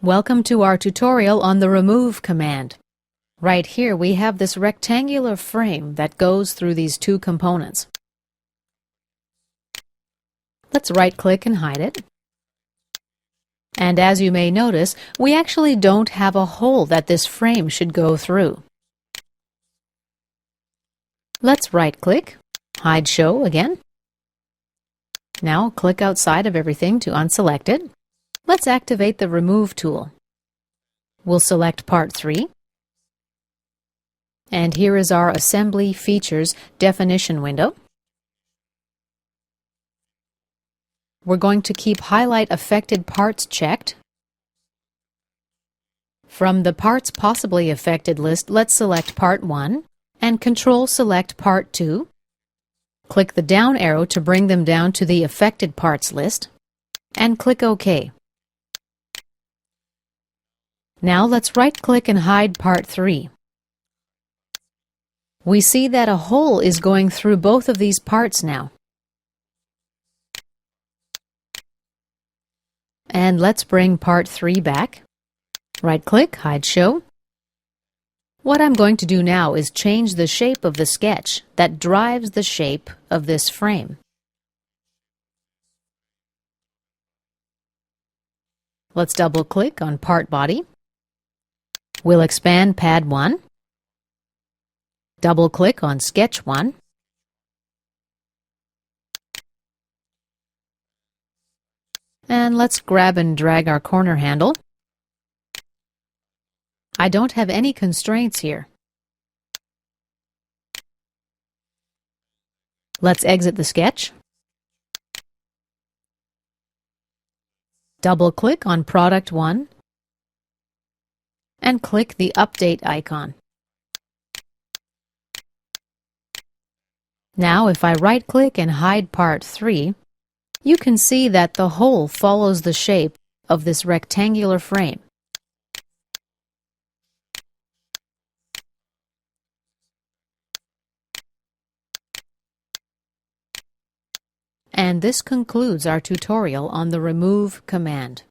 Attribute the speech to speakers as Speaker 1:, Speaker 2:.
Speaker 1: Welcome to our tutorial on the remove command. Right here we have this rectangular frame that goes through these two components. Let's right-click and hide it. And as you may notice, we actually don't have a hole that this frame should go through. Let's right-click, hide show again. Now click outside of everything to unselect it. Let's activate the Remove tool. We'll select Part 3. And here is our Assembly Features definition window. We're going to keep Highlight Affected Parts checked. From the Parts Possibly Affected list, let's select Part 1 and Control-Select Part 2. Click the down arrow to bring them down to the Affected Parts list, and click OK. Now let's right-click and hide Part 3. We see that a hole is going through both of these parts now. And let's bring Part 3 back. Right-click, hide show. What I'm going to do now is change the shape of the sketch that drives the shape of this frame. Let's double-click on Part Body. We'll expand Pad 1. Double-click on Sketch 1. And let's grab and drag our corner handle. I don't have any constraints here. Let's exit the sketch. Double-click on Product 1 and click the Update icon. Now if I right-click and hide Part 3, you can see that the hole follows the shape of this rectangular frame. And this concludes our tutorial on the Remove command.